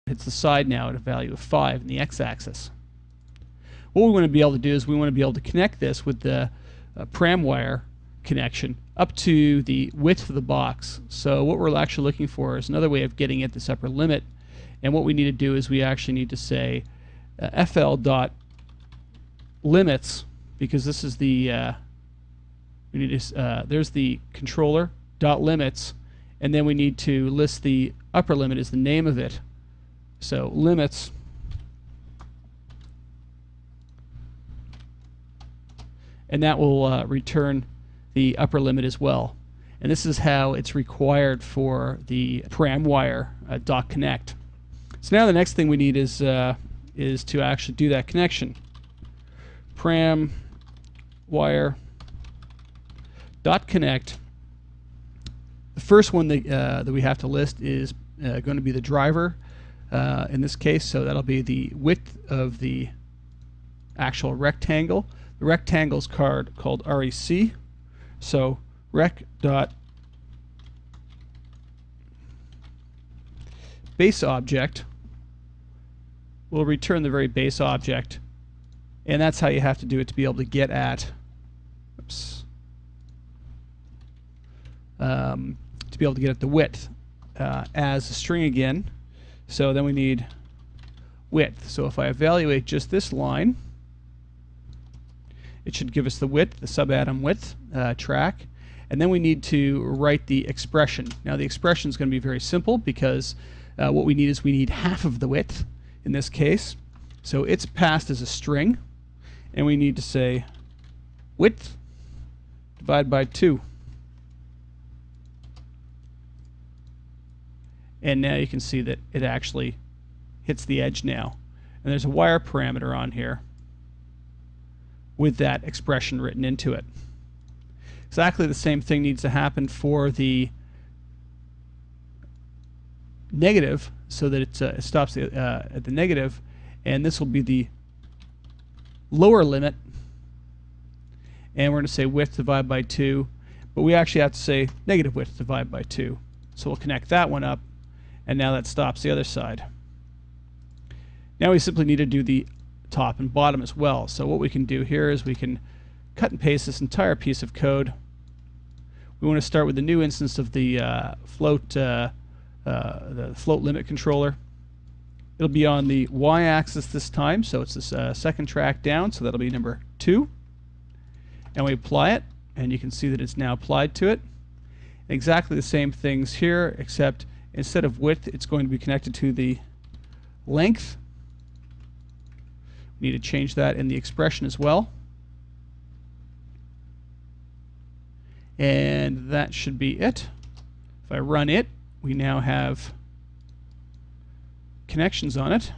hits the side now at a value of 5 in the x-axis. What we want to be able to do is we want to be able to connect this with the param wire connection up to the width of the box. So what we're actually looking for is another way of getting at this upper limit, and what we need to do is we actually need to say FL dot limits, because this is the we need to there's the controller dot limits, and then we need to list the upper limit as the name of it. So limits, and that will return the upper limit as well. And this is how it's required for the param wire dot connect. So now the next thing we need is to actually do that connection. Param wire dot connect. The first one that we have to list is going to be the driver in this case, so that'll be the width of the actual rectangle. The rectangle is called REC, so rec dot base object will return the very base object, and that's how you have to do it to be able to get at to be able to get at the width as a string again. So then we need width. So if I evaluate just this line, it should give us the width, the subatom width track, and then we need to write the expression. Now the expression is going to be very simple, because what we need is we need half of the width in this case. So it's passed as a string, and we need to say width divided by 2. And now you can see that it actually hits the edge now. And there's a wire parameter on here with that expression written into it. Exactly the same thing needs to happen for the negative, so that it stops at the negative, and this will be the lower limit, and we're going to say width divided by 2, but we actually have to say negative width divided by 2. So we'll connect that one up, and now that stops the other side. Now we simply need to do the top and bottom as well. So what we can do here is we can cut and paste this entire piece of code. We want to start with the new instance of the float limit controller. It'll be on the y-axis this time, so it's this second track down, so that'll be number 2. And we apply it, and you can see that it's now applied to it. Exactly the same things here, except instead of width, it's going to be connected to the length. We need to change that in the expression as well. And that should be it. If I run it, we now have connections on it.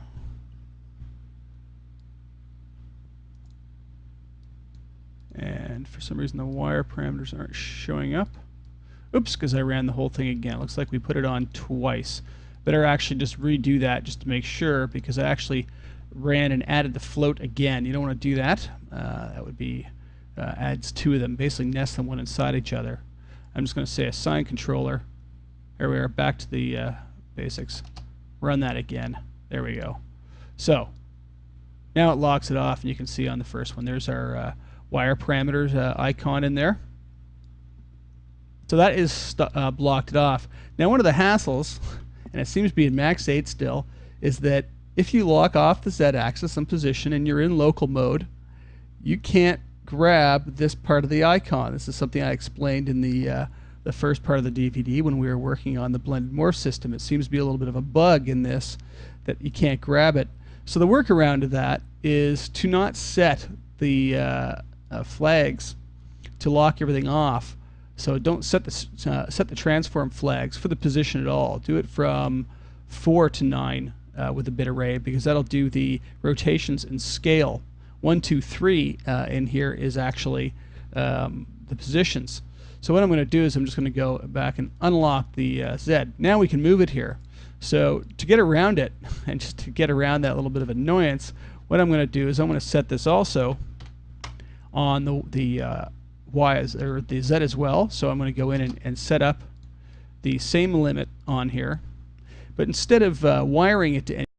And for some reason the wire parameters aren't showing up. Oops, because I ran the whole thing again. Looks like we put it on twice. Better actually just redo that just to make sure, because I actually ran and added the float again. You don't want to do that. That would be adds 2 of them, basically nest them one inside each other. I'm just going to say assign controller. There we are, back to the basics. Run that again. There we go. So now it locks it off, and you can see on the first one there's our wire parameters icon in there. So that is blocked it off. Now one of the hassles, and it seems to be in max 8 still, is that if you lock off the z-axis and position and you're in local mode, you can't grab this part of the icon. This is something I explained in the first part of the DVD when we were working on the blended morph system. It seems to be a little bit of a bug in this, that you can't grab it. So the workaround to that is to not set the flags to lock everything off. So don't set the transform flags for the position at all. Do it from 4 to 9 with the bit array, because that'll do the rotations in scale. 1, 2, 3 in here is actually the positions. So what I'm going to do is I'm just going to go back and unlock the Z. Now we can move it here. So to get around it, and just to get around that little bit of annoyance, what I'm going to do is I'm going to set this also on the Y or the Z as well. So I'm going to go in and set up the same limit on here. But instead of wiring it to